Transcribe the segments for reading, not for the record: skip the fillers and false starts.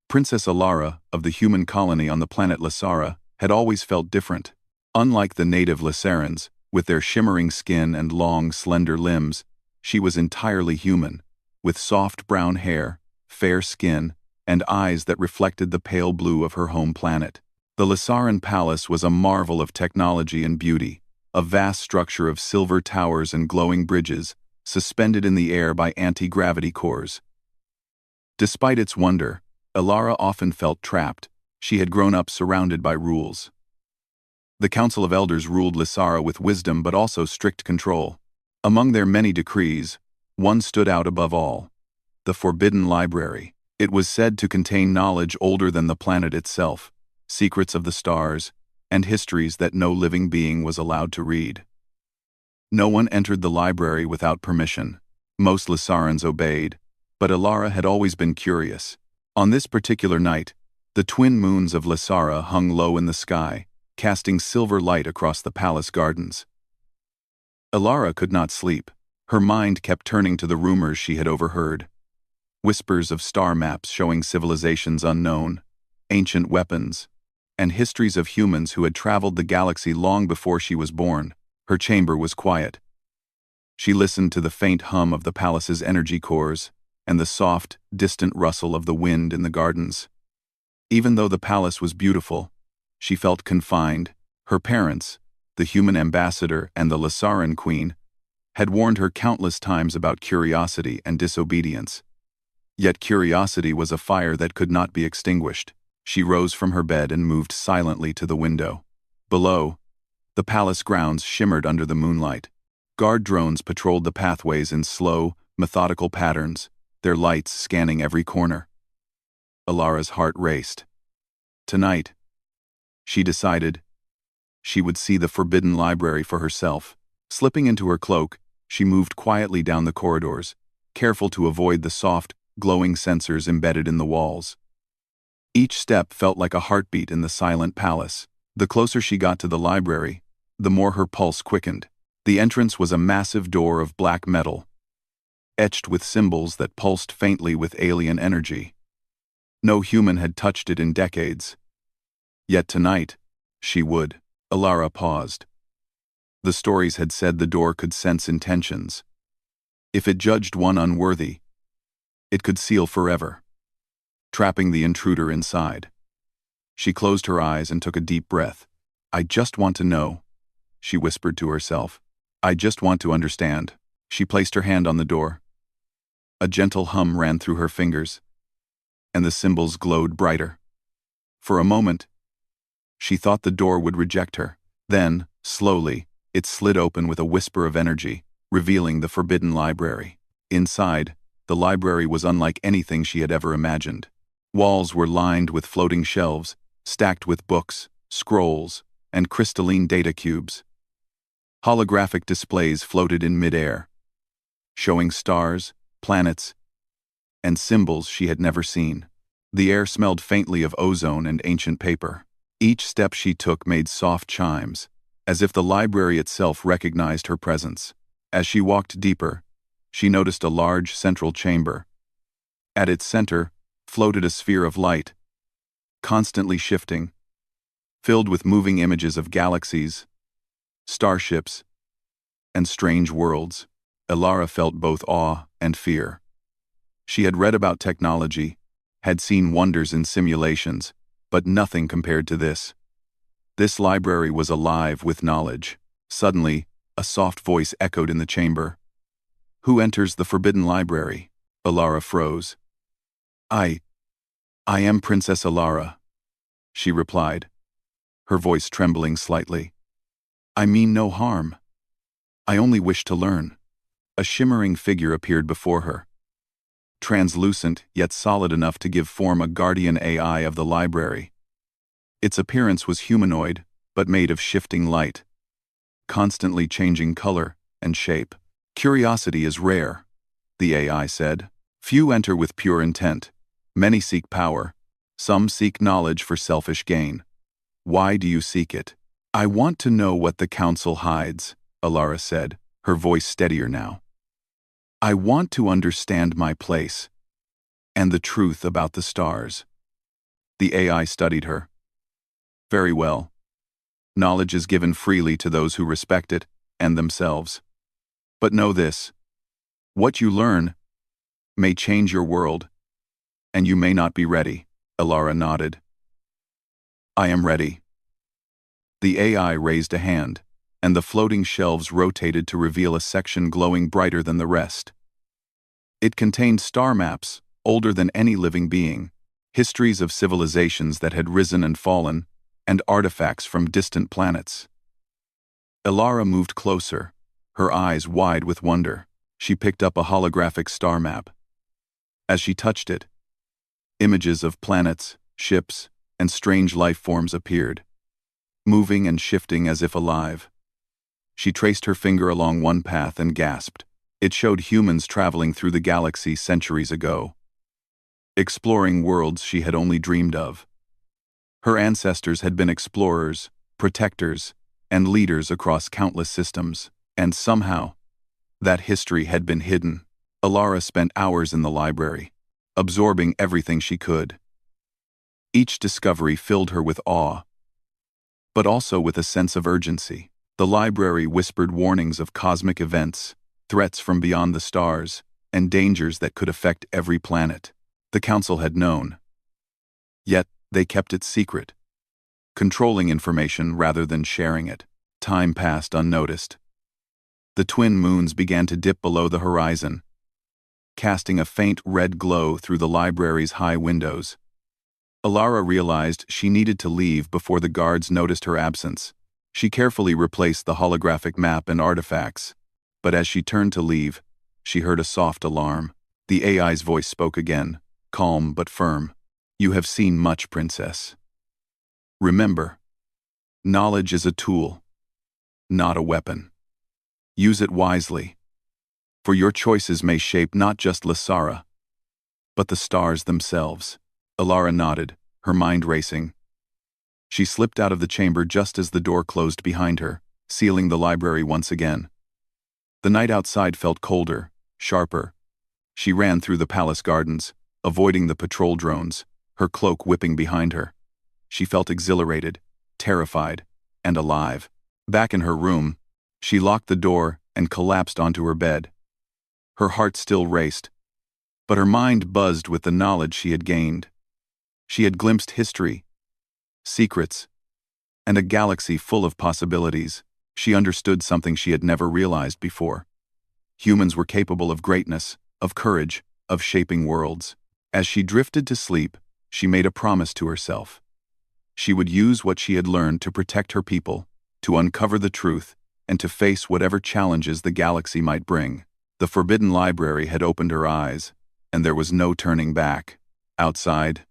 Princess Alara, of the human colony on the planet Lasara, had always felt different. Unlike the native Lasarans, with their shimmering skin and long, slender limbs, she was entirely human, with soft brown hair, fair skin, and eyes that reflected the pale blue of her home planet. The Lasaran palace was a marvel of technology and beauty, a vast structure of silver towers and glowing bridges, suspended in the air by anti-gravity cores. Despite its wonder, Alara often felt trapped. She had grown up surrounded by rules. The Council of Elders ruled Lasara with wisdom but also strict control. Among their many decrees, one stood out above all: the Forbidden Library. It was said to contain knowledge older than the planet itself, secrets of the stars, and histories that no living being was allowed to read. No one entered the library without permission. Most Lasarans obeyed, but Alara had always been curious. On this particular night, the twin moons of Lasara hung low in the sky, casting silver light across the palace gardens. Alara could not sleep. Her mind kept turning to the rumors she had overheard. Whispers of star maps showing civilizations unknown, ancient weapons, and histories of humans who had traveled the galaxy long before she was born. Her chamber was quiet. She listened to the faint hum of the palace's energy cores and the soft, distant rustle of the wind in the gardens. Even though the palace was beautiful, she felt confined. Her parents, the human ambassador and the Lasaran queen, had warned her countless times about curiosity and disobedience. Yet curiosity was a fire that could not be extinguished. She rose from her bed and moved silently to the window. Below, the palace grounds shimmered under the moonlight. Guard drones patrolled the pathways in slow, methodical patterns, their lights scanning every corner. Alara's heart raced. Tonight, she decided, she would see the Forbidden Library for herself. Slipping into her cloak, she moved quietly down the corridors, careful to avoid the soft, glowing sensors embedded in the walls. Each step felt like a heartbeat in the silent palace. The closer she got to the library, the more her pulse quickened. The entrance was a massive door of black metal, etched with symbols that pulsed faintly with alien energy. No human had touched it in decades. Yet tonight, she would. Alara paused. The stories had said the door could sense intentions. If it judged one unworthy, it could seal forever, trapping the intruder inside. She closed her eyes and took a deep breath. "I just want to know," she whispered to herself. "I just want to understand." She placed her hand on the door. A gentle hum ran through her fingers, and the symbols glowed brighter. For a moment, she thought the door would reject her. Then, slowly, it slid open with a whisper of energy, revealing the Forbidden Library. Inside, the library was unlike anything she had ever imagined. Walls were lined with floating shelves, stacked with books, scrolls, and crystalline data cubes. Holographic displays floated in mid-air, showing stars, planets, and symbols she had never seen. The air smelled faintly of ozone and ancient paper. Each step she took made soft chimes, as if the library itself recognized her presence. As she walked deeper, she noticed a large central chamber. At its center floated a sphere of light, constantly shifting, filled with moving images of galaxies, starships, and strange worlds. Alara felt both awe and fear. She had read about technology, had seen wonders in simulations, but nothing compared to this. This library was alive with knowledge. Suddenly, a soft voice echoed in the chamber. "Who enters the Forbidden Library?" Alara froze. I am Princess Alara," she replied, her voice trembling slightly. "I mean no harm. I only wish to learn." A shimmering figure appeared before her. Translucent, yet solid enough to give form a guardian AI of the library. Its appearance was humanoid, but made of shifting light, constantly changing color and shape. "Curiosity is rare," the AI said. "Few enter with pure intent. Many seek power. Some seek knowledge for selfish gain. Why do you seek it?" "I want to know what the Council hides," Alara said, her voice steadier now. "I want to understand my place and the truth about the stars." The AI studied her. Very well. Knowledge is given freely to those who respect it, and themselves. But know this. What you learn may change your world, and you may not be ready. Alara nodded. I am ready. The AI raised a hand, and the floating shelves rotated to reveal a section glowing brighter than the rest. It contained star maps, older than any living being, histories of civilizations that had risen and fallen, and artifacts from distant planets. Alara moved closer, her eyes wide with wonder. She picked up a holographic star map. As she touched it, images of planets, ships, and strange life forms appeared, moving and shifting as if alive. She traced her finger along one path and gasped. It showed humans traveling through the galaxy centuries ago, exploring worlds she had only dreamed of. Her ancestors had been explorers, protectors, and leaders across countless systems, and somehow, that history had been hidden. Alara spent hours in the library, absorbing everything she could. Each discovery filled her with awe, but also with a sense of urgency. The library whispered warnings of cosmic events, threats from beyond the stars, and dangers that could affect every planet. The Council had known. Yet, they kept it secret, controlling information rather than sharing it. Time passed unnoticed. The twin moons began to dip below the horizon, casting a faint red glow through the library's high windows. Alara realized she needed to leave before the guards noticed her absence. She carefully replaced the holographic map and artifacts, but as she turned to leave, she heard a soft alarm. The AI's voice spoke again, calm but firm. You have seen much, Princess. Remember, knowledge is a tool, not a weapon. Use it wisely, for your choices may shape not just Lasara, but the stars themselves. Alara nodded, her mind racing. She slipped out of the chamber just as the door closed behind her, sealing the library once again. The night outside felt colder, sharper. She ran through the palace gardens, avoiding the patrol drones, her cloak whipping behind her. She felt exhilarated, terrified, and alive. Back in her room, she locked the door and collapsed onto her bed. Her heart still raced, but her mind buzzed with the knowledge she had gained. She had glimpsed history, secrets, and a galaxy full of possibilities. She understood something she had never realized before. Humans were capable of greatness, of courage, of shaping worlds. As she drifted to sleep, she made a promise to herself. She would use what she had learned to protect her people, to uncover the truth, and to face whatever challenges the galaxy might bring. The Forbidden Library had opened her eyes, and there was no turning back. Outside,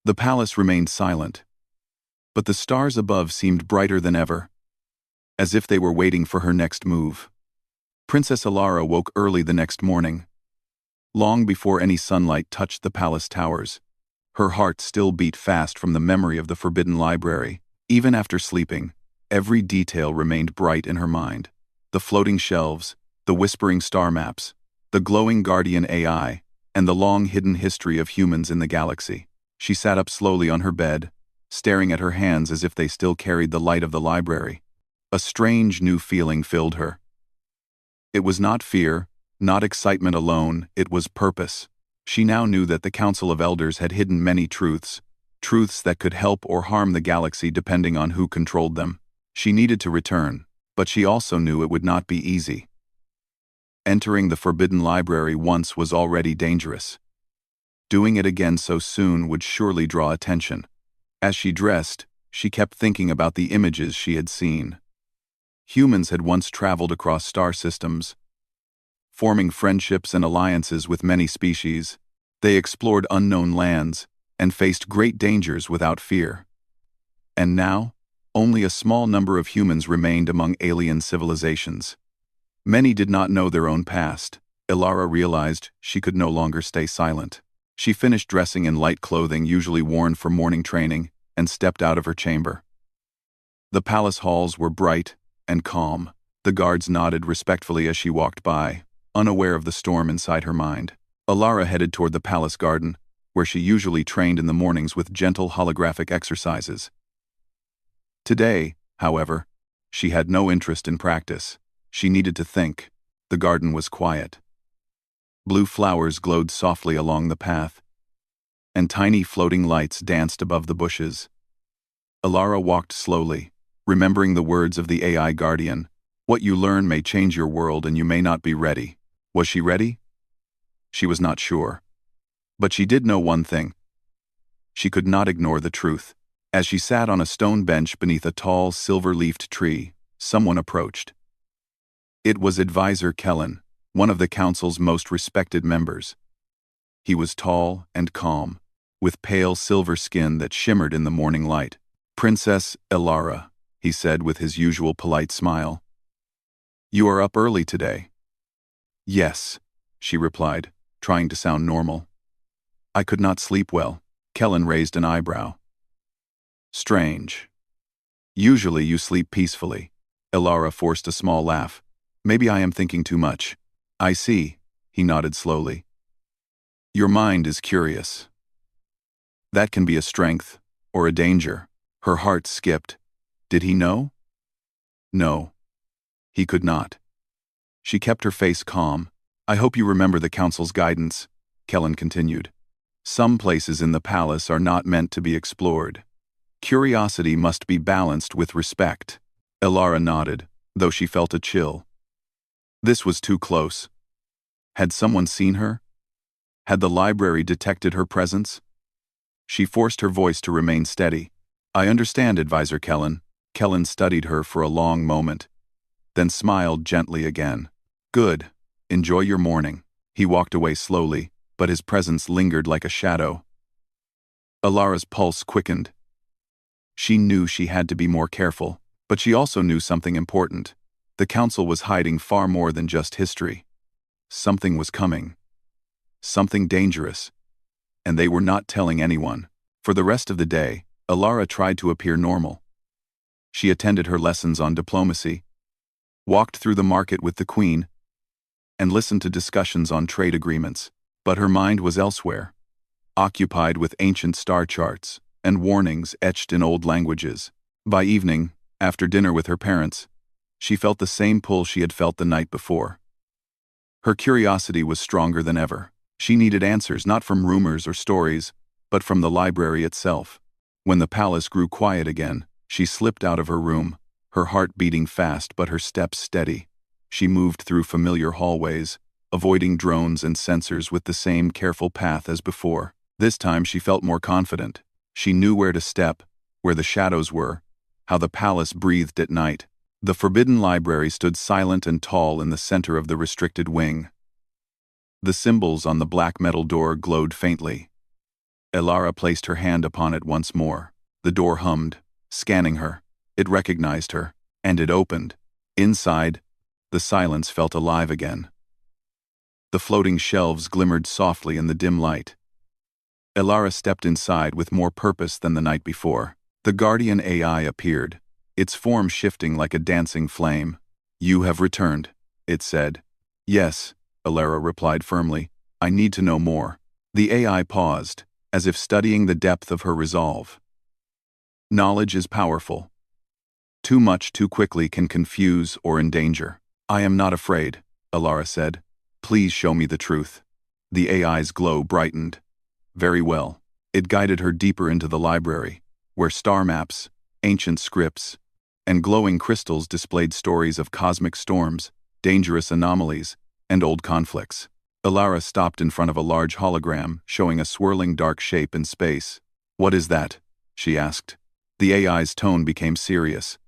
the palace remained silent, but the stars above seemed brighter than ever, as if they were waiting for her next move. Princess Alara woke early the next morning, long before any sunlight touched the palace towers. Her heart still beat fast from the memory of the Forbidden Library. Even after sleeping, every detail remained bright in her mind. The floating shelves, the whispering star maps, the glowing guardian AI, and the long-hidden history of humans in the galaxy. She sat up slowly on her bed, staring at her hands as if they still carried the light of the library. A strange new feeling filled her. It was not fear, not excitement alone, it was purpose. She now knew that the Council of Elders had hidden many truths, truths that could help or harm the galaxy depending on who controlled them. She needed to return, but she also knew it would not be easy. Entering the Forbidden Library once was already dangerous. Doing it again so soon would surely draw attention. As she dressed, she kept thinking about the images she had seen. Humans had once traveled across star systems, forming friendships and alliances with many species. They explored unknown lands and faced great dangers without fear. And now, only a small number of humans remained among alien civilizations. Many did not know their own past. Alara realized she could no longer stay silent. She finished dressing in light clothing usually worn for morning training and stepped out of her chamber. The palace halls were bright and calm. The guards nodded respectfully as she walked by, unaware of the storm inside her mind. Alara headed toward the palace garden, where she usually trained in the mornings with gentle holographic exercises. Today, however, she had no interest in practice. She needed to think. The garden was quiet. Blue flowers glowed softly along the path, and tiny floating lights danced above the bushes. Alara walked slowly, remembering the words of the AI guardian. What you learn may change your world and you may not be ready. Was she ready? She was not sure. But she did know one thing. She could not ignore the truth. As she sat on a stone bench beneath a tall, silver-leafed tree, someone approached. It was Advisor Kellen, one of the council's most respected members. He was tall and calm, with pale silver skin that shimmered in the morning light. "Princess Alara," he said with his usual polite smile. "You are up early today." "Yes," she replied, trying to sound normal. "I could not sleep well." Kellen raised an eyebrow. "Strange. Usually you sleep peacefully." Alara forced a small laugh. "Maybe I am thinking too much." "I see," he nodded slowly. "Your mind is curious. That can be a strength, or a danger." Her heart skipped. Did he know? No. He could not. She kept her face calm. "I hope you remember the council's guidance," Kellen continued. "Some places in the palace are not meant to be explored. Curiosity must be balanced with respect." Alara nodded, though she felt a chill. This was too close. Had someone seen her? Had the library detected her presence? She forced her voice to remain steady. "I understand, Advisor Kellen." Kellen studied her for a long moment, then smiled gently again. "Good. Enjoy your morning." He walked away slowly, but his presence lingered like a shadow. Alara's pulse quickened. She knew she had to be more careful, but she also knew something important. The council was hiding far more than just history. Something was coming. Something dangerous. And they were not telling anyone. For the rest of the day, Alara tried to appear normal. She attended her lessons on diplomacy, walked through the market with the queen, and listened to discussions on trade agreements. But her mind was elsewhere, occupied with ancient star charts and warnings etched in old languages. By evening, after dinner with her parents, she felt the same pull she had felt the night before. Her curiosity was stronger than ever. She needed answers not from rumors or stories, but from the library itself. When the palace grew quiet again, she slipped out of her room, her heart beating fast but her steps steady. She moved through familiar hallways, avoiding drones and sensors with the same careful path as before. This time she felt more confident. She knew where to step, where the shadows were, how the palace breathed at night. The forbidden library stood silent and tall in the center of the restricted wing. The symbols on the black metal door glowed faintly. Alara placed her hand upon it once more. The door hummed, scanning her. It recognized her, and it opened. Inside, the silence felt alive again. The floating shelves glimmered softly in the dim light. Alara stepped inside with more purpose than the night before. The guardian AI appeared, its form shifting like a dancing flame. "You have returned," it said. "Yes," Alara replied firmly. "I need to know more." The AI paused, as if studying the depth of her resolve. "Knowledge is powerful. Too much too quickly can confuse or endanger." "I am not afraid," Alara said. "Please show me the truth." The AI's glow brightened. Very well. It guided her deeper into the library, where star maps, ancient scripts, and glowing crystals displayed stories of cosmic storms, dangerous anomalies, and old conflicts. Alara stopped in front of a large hologram showing a swirling dark shape in space. "What is that?" she asked. The AI's tone became serious.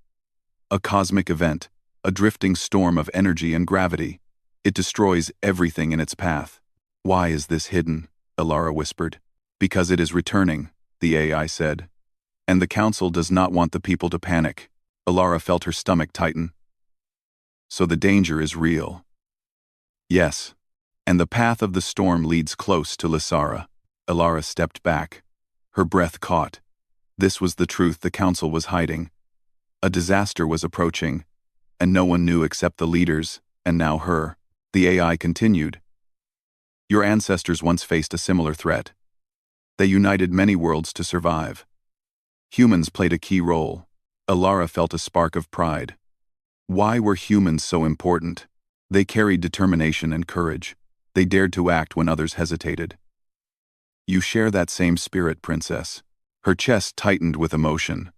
"A cosmic event, a drifting storm of energy and gravity. It destroys everything in its path." "Why is this hidden?" Alara whispered. "Because it is returning," the AI said. "And the council does not want the people to panic." Alara felt her stomach tighten. "So the danger is real." "Yes. And the path of the storm leads close to Lysara." Alara stepped back. Her breath caught. This was the truth the council was hiding. A disaster was approaching, and no one knew except the leaders, and now her. The AI continued. "Your ancestors once faced a similar threat. They united many worlds to survive. Humans played a key role. Alara felt a spark of pride. Why were humans so important? They carried determination and courage. They dared to act when others hesitated. You share that same spirit, Princess. Her chest tightened with emotion.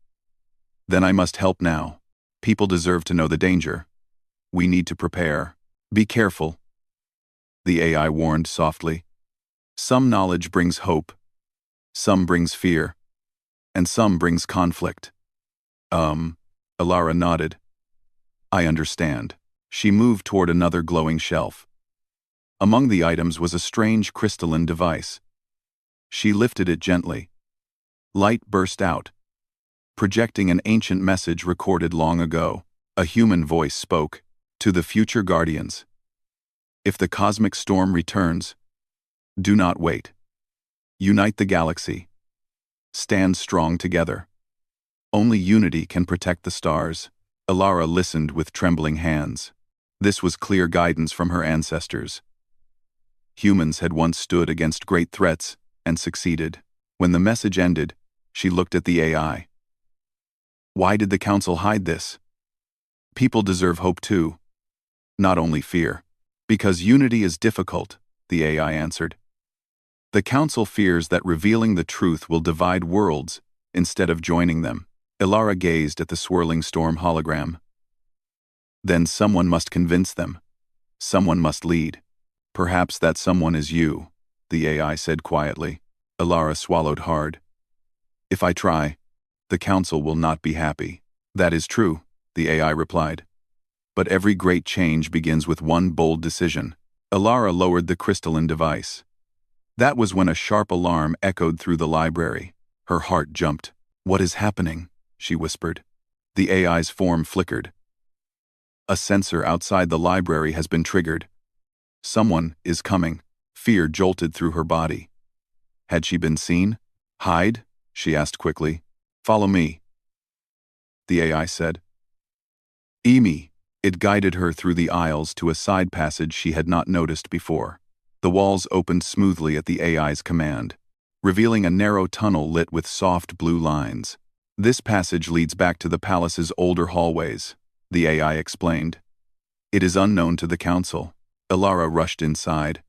Then I must help now. People deserve to know the danger. We need to prepare. Be careful. The AI warned softly. Some knowledge brings hope. Some brings fear. And some brings conflict. Alara nodded. I understand. She moved toward another glowing shelf. Among the items was a strange crystalline device. She lifted it gently. Light burst out, projecting an ancient message recorded long ago. A human voice spoke, to the future guardians. If the cosmic storm returns, do not wait. Unite the galaxy. Stand strong together. Only unity can protect the stars. Alara listened with trembling hands. This was clear guidance from her ancestors. Humans had once stood against great threats and succeeded. When the message ended, she looked at the AI. Why did the Council hide this? People deserve hope too. Not only fear. Because unity is difficult, the AI answered. The Council fears that revealing the truth will divide worlds instead of joining them. Alara gazed at the swirling storm hologram. Then someone must convince them. Someone must lead. Perhaps that someone is you, the AI said quietly. Alara swallowed hard. If I try, the Council will not be happy. That is true, the AI replied. But every great change begins with one bold decision. Alara lowered the crystalline device. That was when a sharp alarm echoed through the library. Her heart jumped. What is happening? She whispered. The AI's form flickered. A sensor outside the library has been triggered. Someone is coming. Fear jolted through her body. Had she been seen? Hide? She asked quickly. Follow me. The AI said. Emi. It guided her through the aisles to a side passage she had not noticed before. The walls opened smoothly at the AI's command, revealing a narrow tunnel lit with soft blue lines. This passage leads back to the palace's older hallways, the AI explained. It is unknown to the Council. Alara rushed inside.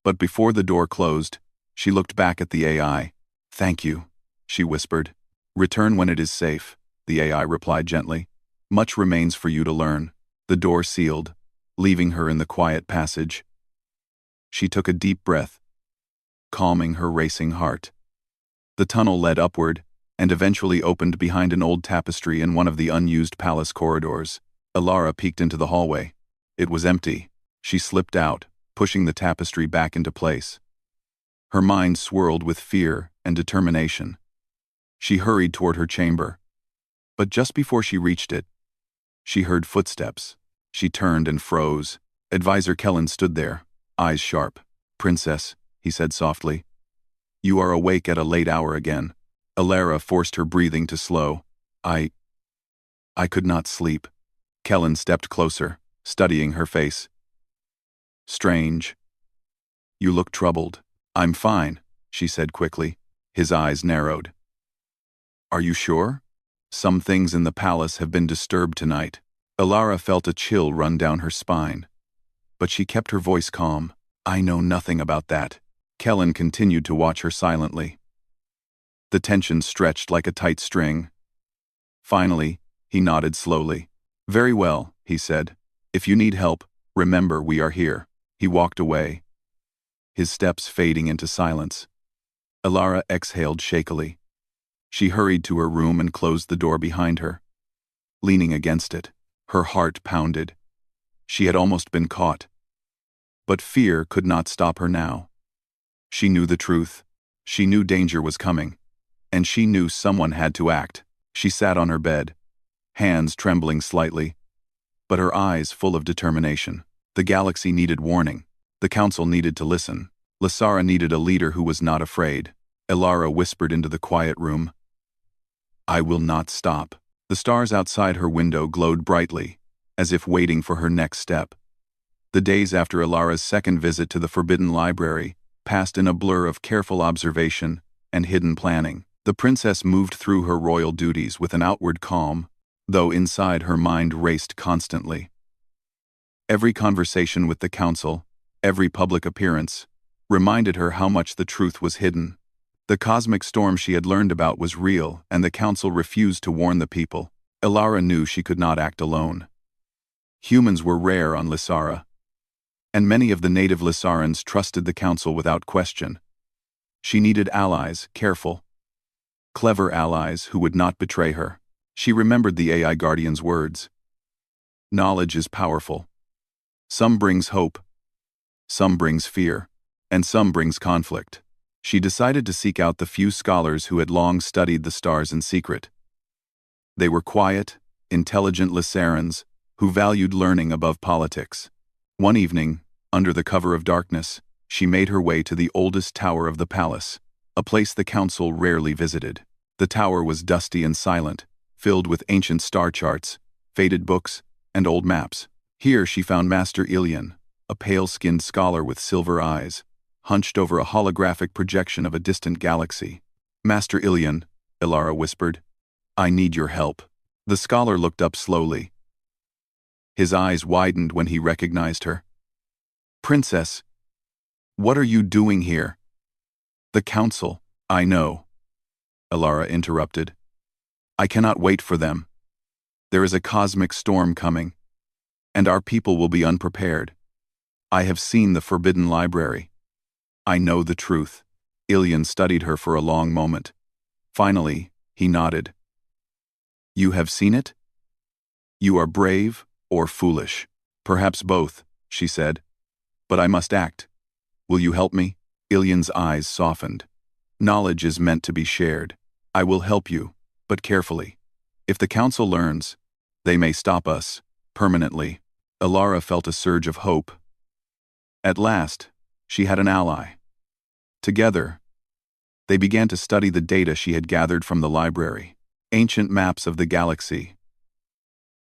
But before the door closed, she looked back at the AI. Thank you, she whispered. Return when it is safe, the AI replied gently. Much remains for you to learn. The door sealed, leaving her in the quiet passage. She took a deep breath, calming her racing heart. The tunnel led upward, and eventually opened behind an old tapestry in one of the unused palace corridors. Alara peeked into the hallway. It was empty. She slipped out, pushing the tapestry back into place. Her mind swirled with fear and determination. She hurried toward her chamber. But just before she reached it, she heard footsteps. She turned and froze. Advisor Kellen stood there, eyes sharp. Princess, he said softly. You are awake at a late hour again. Alara forced her breathing to slow. I could not sleep. Kellen stepped closer, studying her face. Strange. You look troubled. I'm fine, she said quickly. His eyes narrowed. Are you sure? Some things in the palace have been disturbed tonight. Alara felt a chill run down her spine. But she kept her voice calm. I know nothing about that. Kellen continued to watch her silently. The tension stretched like a tight string. Finally, he nodded slowly. Very well, he said. If you need help, remember we are here. He walked away, his steps fading into silence. Alara exhaled shakily. She hurried to her room and closed the door behind her. Leaning against it, her heart pounded. She had almost been caught. But fear could not stop her now. She knew the truth. She knew danger was coming. And she knew someone had to act. She sat on her bed, hands trembling slightly, but her eyes full of determination. The galaxy needed warning. The Council needed to listen. Lasara needed a leader who was not afraid. Alara whispered into the quiet room. I will not stop. The stars outside her window glowed brightly, as if waiting for her next step. The days after Alara's second visit to the Forbidden Library passed in a blur of careful observation and hidden planning. The princess moved through her royal duties with an outward calm, though inside her mind raced constantly. Every conversation with the council, every public appearance, reminded her how much the truth was hidden. The cosmic storm she had learned about was real, and the council refused to warn the people. Elara knew she could not act alone. Humans were rare on Lysara, and many of the native Lysarans trusted the council without question. She needed allies, careful, clever allies who would not betray her. She remembered the AI Guardian's words. Knowledge is powerful. Some brings hope, some brings fear, and some brings conflict. She decided to seek out the few scholars who had long studied the stars in secret. They were quiet, intelligent Lysarans who valued learning above politics. One evening, under the cover of darkness, she made her way to the oldest tower of the palace, a place the council rarely visited. The tower was dusty and silent, filled with ancient star charts, faded books, and old maps. Here she found Master Ilian, a pale-skinned scholar with silver eyes, hunched over a holographic projection of a distant galaxy. "Master Ilian," Elara whispered, "I need your help." The scholar looked up slowly. His eyes widened when he recognized her. "Princess, what are you doing here?" "The council." "I know," Elara interrupted. "I cannot wait for them. There is a cosmic storm coming, and our people will be unprepared. I have seen the Forbidden Library. I know the truth." Ilian studied her for a long moment. Finally, he nodded. "You have seen it? You are brave or foolish?" "Perhaps both," she said. "But I must act. Will you help me?" Ilian's eyes softened. "Knowledge is meant to be shared. I will help you, but carefully. If the council learns, they may stop us, permanently." Elara felt a surge of hope. At last, she had an ally. Together, they began to study the data she had gathered from the library. Ancient maps of the galaxy,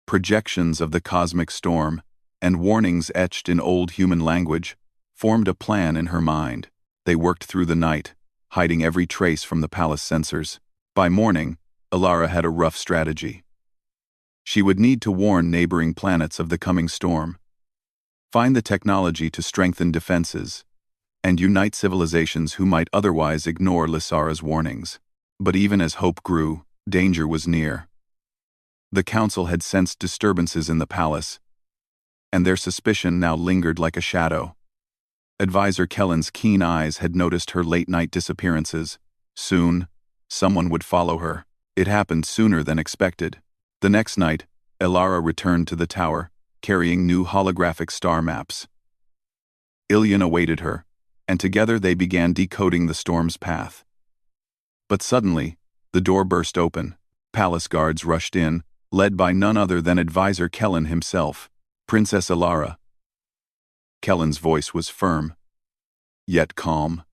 projections of the cosmic storm, and warnings etched in old human language formed a plan in her mind. They worked through the night, hiding every trace from the palace sensors. By morning, Elara had a rough strategy. She would need to warn neighboring planets of the coming storm, find the technology to strengthen defenses, and unite civilizations who might otherwise ignore Lysara's warnings. But even as hope grew, danger was near. The council had sensed disturbances in the palace, and their suspicion now lingered like a shadow. Advisor Kellen's keen eyes had noticed her late-night disappearances. Soon, someone would follow her. It happened sooner than expected. The next night, Elara returned to the tower, carrying new holographic star maps. Ilian awaited her, and together they began decoding the storm's path. But suddenly, the door burst open. Palace guards rushed in, led by none other than Advisor Kellen himself. "Princess Elara." Kellen's voice was firm, yet calm.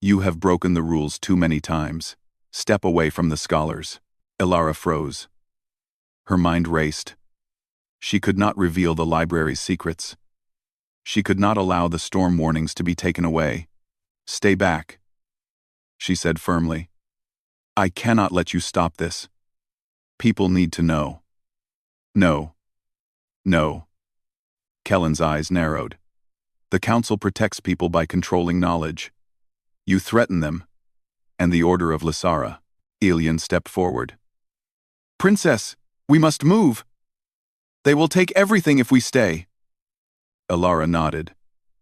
"You have broken the rules too many times. Step away from the scholars." Elara froze. Her mind raced. She could not reveal the library's secrets. She could not allow the storm warnings to be taken away. "Stay back," she said firmly. "I cannot let you stop this. People need to know." "No. No." Kellen's eyes narrowed. "The council protects people by controlling knowledge. You threaten them, and the Order of Lysara." Ilian stepped forward. "Princess, we must move. They will take everything if we stay." Elara nodded.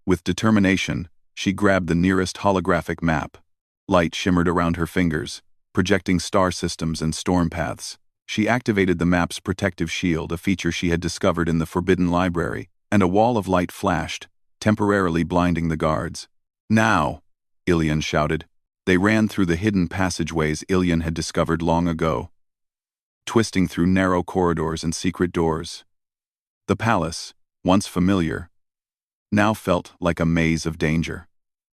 With determination, she grabbed the nearest holographic map. Light shimmered around her fingers, projecting star systems and storm paths. She activated the map's protective shield, a feature she had discovered in the Forbidden Library, and a wall of light flashed, temporarily blinding the guards. "Now!" Ilian shouted. They ran through the hidden passageways Ilian had discovered long ago, twisting through narrow corridors and secret doors. The palace, once familiar, now felt like a maze of danger.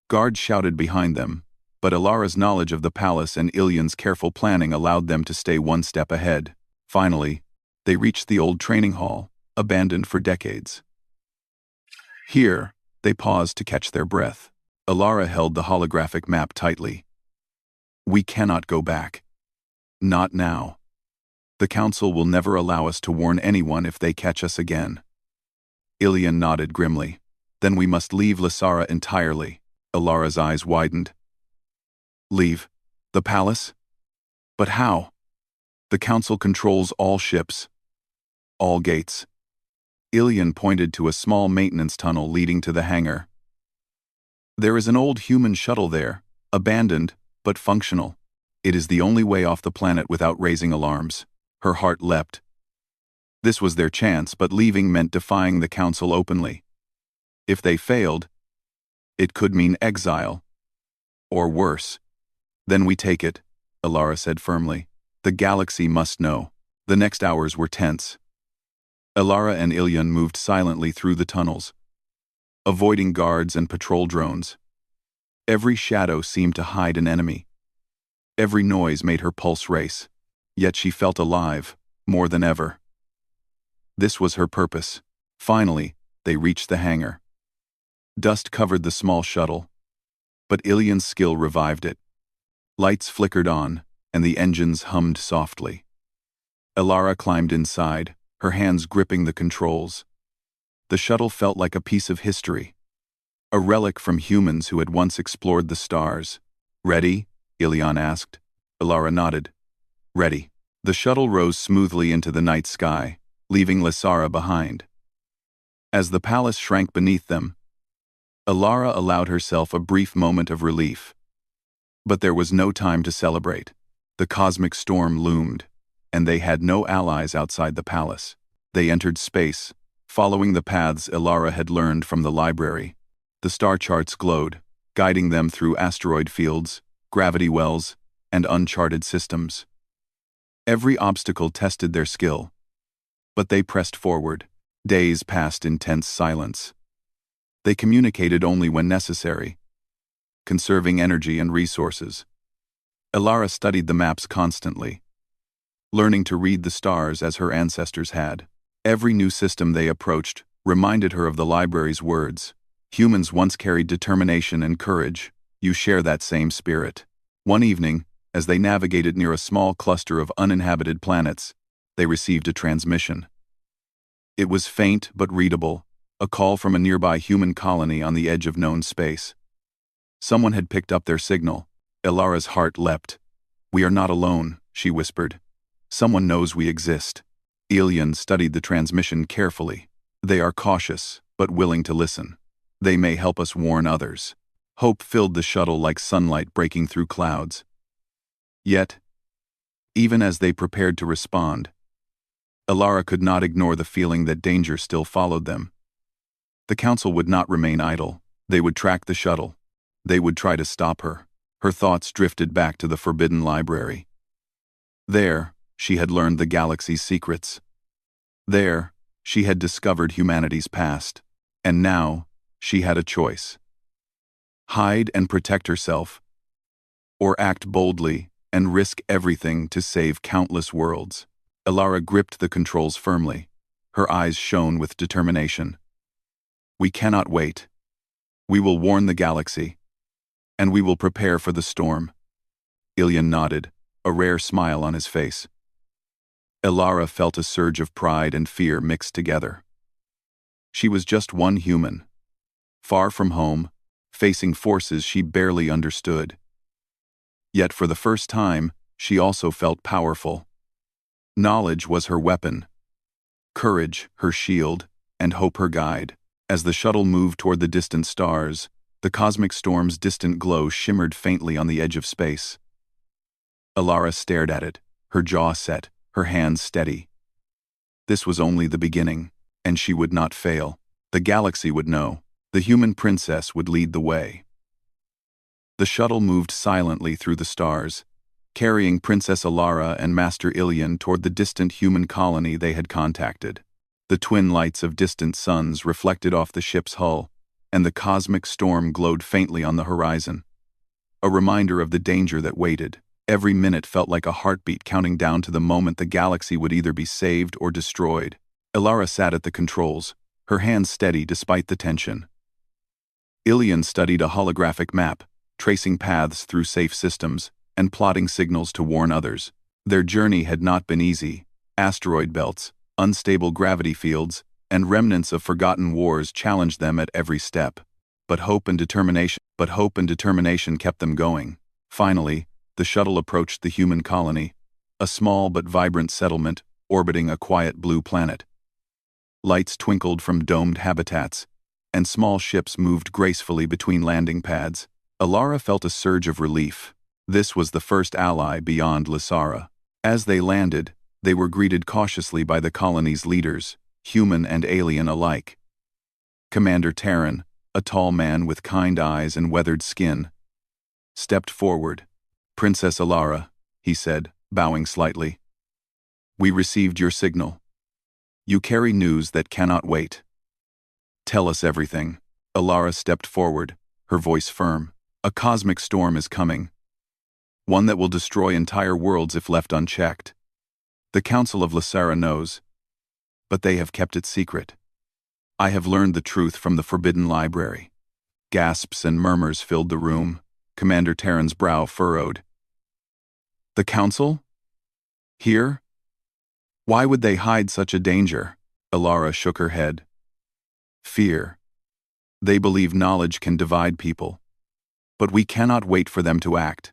Guards shouted behind them, but Elara's knowledge of the palace and Ilian's careful planning allowed them to stay one step ahead. Finally, they reached the old training hall, abandoned for decades. Here, they paused to catch their breath. Elara held the holographic map tightly. We cannot go back. Not now. The Council will never allow us to warn anyone if they catch us again. Ilian nodded grimly. Then we must leave Lasara entirely. Alara's eyes widened. Leave? The palace? But how? The Council controls all ships. All gates. Ilian pointed to a small maintenance tunnel leading to the hangar. There is an old human shuttle there, abandoned, but functional. It is the only way off the planet without raising alarms. Her heart leapt. This was their chance, but leaving meant defying the Council openly. If they failed, it could mean exile. Or worse. Then we take it, Alara said firmly. The galaxy must know. The next hours were tense. Alara and Ilian moved silently through the tunnels, avoiding guards and patrol drones. Every shadow seemed to hide an enemy. Every noise made her pulse race. Yet she felt alive, more than ever. This was her purpose. Finally, they reached the hangar. Dust covered the small shuttle, but Ilian's skill revived it. Lights flickered on, and the engines hummed softly. Alara climbed inside, her hands gripping the controls. The shuttle felt like a piece of history, a relic from humans who had once explored the stars. Ready? Ilian asked. Alara nodded. Ready. The shuttle rose smoothly into the night sky, leaving Lasara behind. As the palace shrank beneath them, Alara allowed herself a brief moment of relief. But there was no time to celebrate. The cosmic storm loomed, and they had no allies outside the palace. They entered space, following the paths Alara had learned from the library. The star charts glowed, guiding them through asteroid fields, gravity wells, and uncharted systems. Every obstacle tested their skill, but they pressed forward. Days passed in tense silence. They communicated only when necessary, conserving energy and resources. Alara studied the maps constantly, learning to read the stars as her ancestors had. Every new system they approached reminded her of the library's words. Humans once carried determination and courage. You share that same spirit. One evening, as they navigated near a small cluster of uninhabited planets, they received a transmission. It was faint but readable, a call from a nearby human colony on the edge of known space. Someone had picked up their signal. Alara's heart leapt. We are not alone, she whispered. Someone knows we exist. Ilian studied the transmission carefully. They are cautious, but willing to listen. They may help us warn others. Hope filled the shuttle like sunlight breaking through clouds. Yet, even as they prepared to respond, Alara could not ignore the feeling that danger still followed them. The Council would not remain idle. They would track the shuttle. They would try to stop her. Her thoughts drifted back to the Forbidden Library. There, she had learned the galaxy's secrets. There, she had discovered humanity's past. And now, she had a choice. Hide and protect herself, or act boldly and risk everything to save countless worlds. Alara gripped the controls firmly. Her eyes shone with determination. We cannot wait. We will warn the galaxy, and we will prepare for the storm. Ilian nodded, a rare smile on his face. Alara felt a surge of pride and fear mixed together. She was just one human, far from home, facing forces she barely understood. Yet for the first time, she also felt powerful. Knowledge was her weapon, courage her shield, and hope her guide. As the shuttle moved toward the distant stars, the cosmic storm's distant glow shimmered faintly on the edge of space. Alara stared at it, her jaw set, her hands steady. This was only the beginning, and she would not fail. The galaxy would know. The human princess would lead the way. The shuttle moved silently through the stars, carrying Princess Alara and Master Ilian toward the distant human colony they had contacted. The twin lights of distant suns reflected off the ship's hull, and the cosmic storm glowed faintly on the horizon. A reminder of the danger that waited. Every minute felt like a heartbeat counting down to the moment the galaxy would either be saved or destroyed. Alara sat at the controls, her hands steady despite the tension. Ilian studied a holographic map, tracing paths through safe systems. and plotting signals to warn others. Their journey had not been easy. Asteroid belts, unstable gravity fields, and remnants of forgotten wars challenged them at every step. But hope and determination kept them going. Finally, the shuttle approached the human colony, a small but vibrant settlement orbiting a quiet blue planet. Lights twinkled from domed habitats, and small ships moved gracefully between landing pads. Alara felt a surge of relief. This was the first ally beyond Lysara. As they landed, they were greeted cautiously by the colony's leaders, human and alien alike. Commander Terran, a tall man with kind eyes and weathered skin, stepped forward. "Princess Alara," he said, bowing slightly. "We received your signal. You carry news that cannot wait. Tell us everything." Alara stepped forward, her voice firm. "A cosmic storm is coming. One that will destroy entire worlds if left unchecked. The Council of Lysara knows, but they have kept it secret. I have learned the truth from the Forbidden Library." Gasps and murmurs filled the room. Commander Terran's brow furrowed. "The Council? Here? Why would they hide such a danger?" Alara shook her head. "Fear. They believe knowledge can divide people. But we cannot wait for them to act.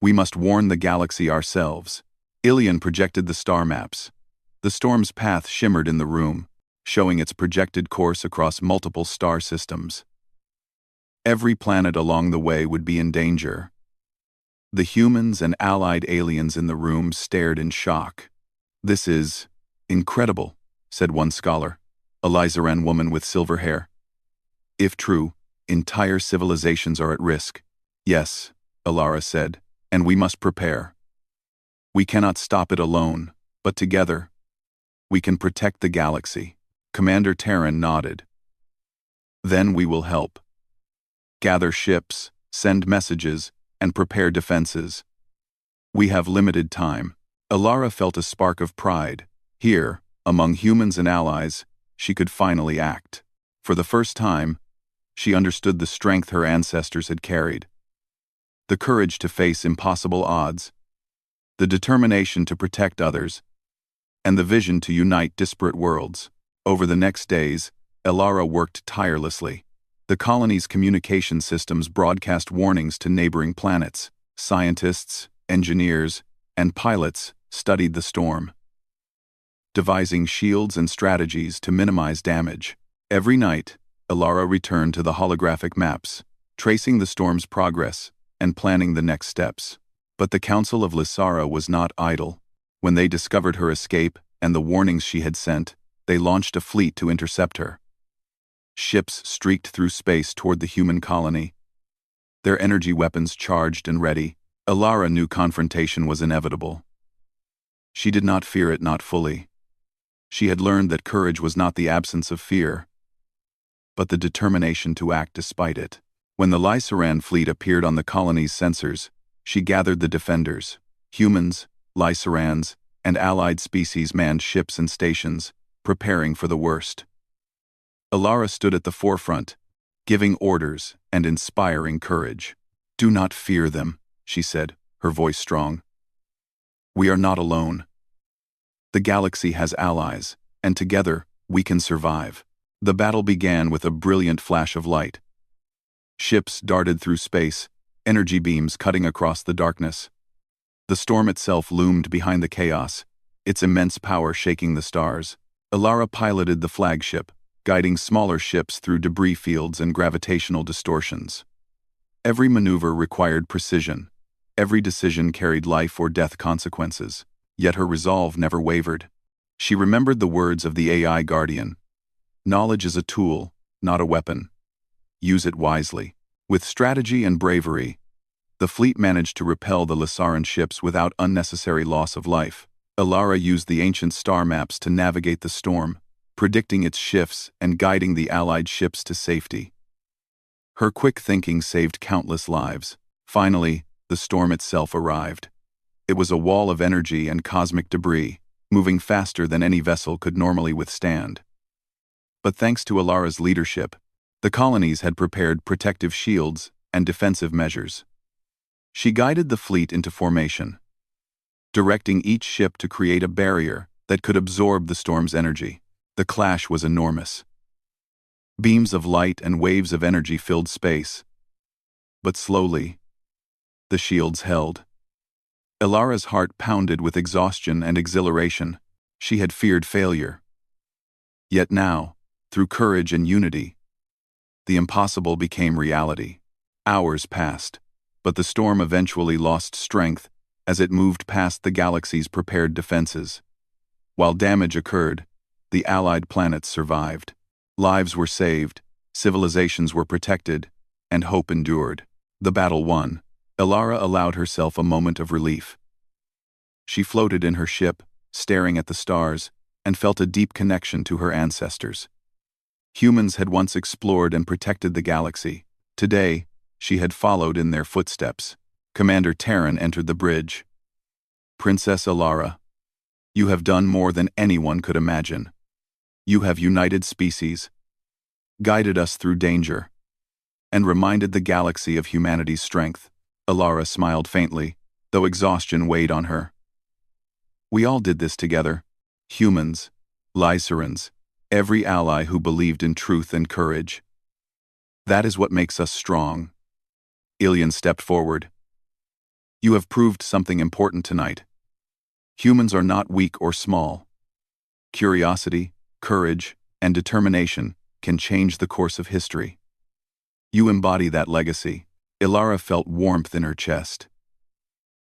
We must warn the galaxy ourselves." Ilian projected the star maps. The storm's path shimmered in the room, showing its projected course across multiple star systems. Every planet along the way would be in danger. The humans and allied aliens in the room stared in shock. "This is incredible," said one scholar, a Lysaran woman with silver hair. "If true, entire civilizations are at risk." "Yes," Alara said, "and we must prepare. We cannot stop it alone, but together, we can protect the galaxy." Commander Terran nodded. "Then we will help. Gather ships, send messages, and prepare defenses. We have limited time." Alara felt a spark of pride. Here, among humans and allies, she could finally act. For the first time, she understood the strength her ancestors had carried. The courage to face impossible odds, the determination to protect others, and the vision to unite disparate worlds. Over the next days, Alara worked tirelessly. The colony's communication systems broadcast warnings to neighboring planets. Scientists, engineers, and pilots studied the storm, devising shields and strategies to minimize damage. Every night, Alara returned to the holographic maps, tracing the storm's progress and planning the next steps. But the Council of Lysara was not idle. When they discovered her escape and the warnings she had sent, they launched a fleet to intercept her. Ships streaked through space toward the human colony, their energy weapons charged and ready. Alara knew confrontation was inevitable. She did not fear it, not fully. She had learned that courage was not the absence of fear, but the determination to act despite it. When the Lysaran fleet appeared on the colony's sensors, she gathered the defenders. Humans, Lysarans, and allied species manned ships and stations, preparing for the worst. Alara stood at the forefront, giving orders and inspiring courage. "Do not fear them," she said, her voice strong. "We are not alone. The galaxy has allies, and together, we can survive." The battle began with a brilliant flash of light. Ships darted through space, energy beams cutting across the darkness. The storm itself loomed behind the chaos, its immense power shaking the stars. Alara piloted the flagship, guiding smaller ships through debris fields and gravitational distortions. Every maneuver required precision. Every decision carried life or death consequences. Yet her resolve never wavered. She remembered the words of the AI Guardian. "Knowledge is a tool, not a weapon. Use it wisely." With strategy and bravery, the fleet managed to repel the Lysaran ships without unnecessary loss of life. Alara used the ancient star maps to navigate the storm, predicting its shifts and guiding the allied ships to safety. Her quick thinking saved countless lives. Finally, the storm itself arrived. It was a wall of energy and cosmic debris, moving faster than any vessel could normally withstand. But thanks to Alara's leadership, the colonies had prepared protective shields and defensive measures. She guided the fleet into formation, directing each ship to create a barrier that could absorb the storm's energy. The clash was enormous. Beams of light and waves of energy filled space. But slowly, the shields held. Ilara's heart pounded with exhaustion and exhilaration. She had feared failure. Yet now, through courage and unity, the impossible became reality. Hours passed, but the storm eventually lost strength as it moved past the galaxy's prepared defenses. While damage occurred, the allied planets survived. Lives were saved, civilizations were protected, and hope endured. The battle won. Ilara allowed herself a moment of relief. She floated in her ship, staring at the stars, and felt a deep connection to her ancestors. Humans had once explored and protected the galaxy. Today, she had followed in their footsteps. Commander Terran entered the bridge. "Princess Ilara, you have done more than anyone could imagine. You have united species, guided us through danger, and reminded the galaxy of humanity's strength." Ilara smiled faintly, though exhaustion weighed on her. "We all did this together. Humans, Lycerans, every ally who believed in truth and courage. That is what makes us strong." Ilian stepped forward. "You have proved something important tonight. Humans are not weak or small. Curiosity, courage, and determination can change the course of history. You embody that legacy." Ilara felt warmth in her chest.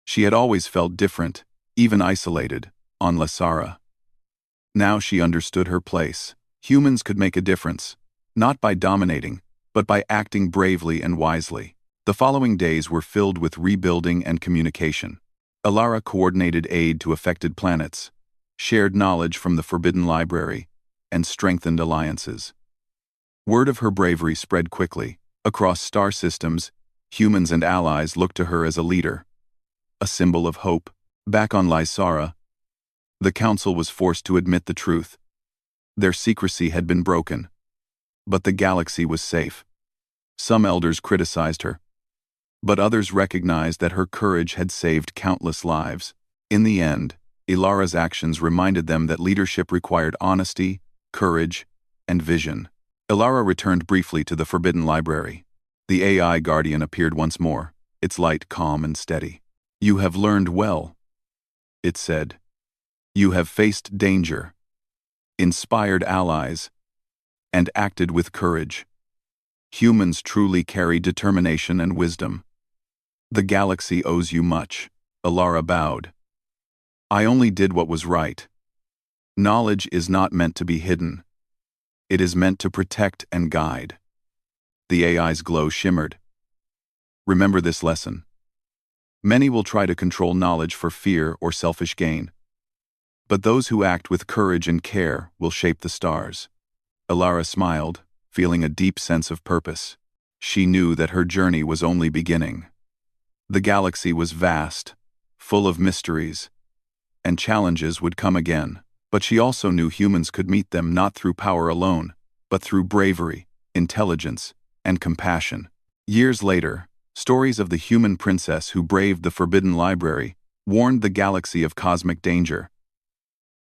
She had always felt different, even isolated, on Lasara. Now she understood her place. Humans could make a difference, not by dominating, but by acting bravely and wisely. The following days were filled with rebuilding and communication. Ilara coordinated aid to affected planets, shared knowledge from the Forbidden Library, and strengthened alliances. Word of her bravery spread quickly. Across star systems, humans and allies looked to her as a leader, a symbol of hope. Back on Lysara, the Council was forced to admit the truth. Their secrecy had been broken, but the galaxy was safe. Some elders criticized her, but others recognized that her courage had saved countless lives. In the end, Ilara's actions reminded them that leadership required honesty, courage, and vision. Ilara returned briefly to the Forbidden Library. The AI Guardian appeared once more, its light calm and steady. "You have learned well," it said. "You have faced danger, inspired allies, and acted with courage. Humans truly carry determination and wisdom. The galaxy owes you much." Ilara bowed. "I only did what was right. Knowledge is not meant to be hidden. It is meant to protect and guide." The AI's glow shimmered. "Remember this lesson. Many will try to control knowledge for fear or selfish gain. But those who act with courage and care will shape the stars." Ilara smiled, feeling a deep sense of purpose. She knew that her journey was only beginning. The galaxy was vast, full of mysteries, and challenges would come again. But she also knew humans could meet them not through power alone, but through bravery, intelligence, and compassion. Years later, stories of the human princess who braved the Forbidden Library warned the galaxy of cosmic danger,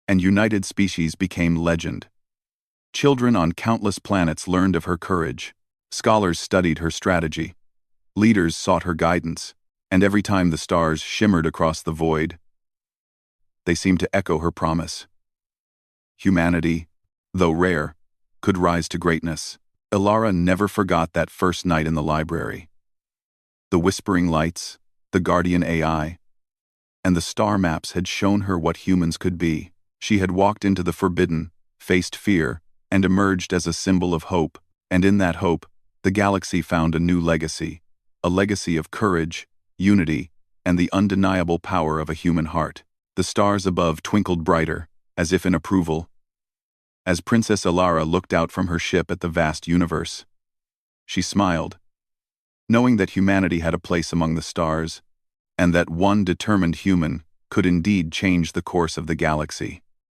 and united species became legend. Children on countless planets learned of her courage. Scholars studied her strategy. Leaders sought her guidance, and every time the stars shimmered across the void, they seemed to echo her promise. Humanity, though rare, could rise to greatness. Ilara never forgot that first night in the library. The whispering lights, the guardian AI, and the star maps had shown her what humans could be. She had walked into the forbidden, faced fear, and emerged as a symbol of hope, and in that hope, the galaxy found a new legacy, a legacy of courage, unity, and the undeniable power of a human heart. The stars above twinkled brighter, as if in approval, as Princess Ilara looked out from her ship at the vast universe. She smiled, knowing that humanity had a place among the stars, and that one determined human could indeed change the course of the galaxy.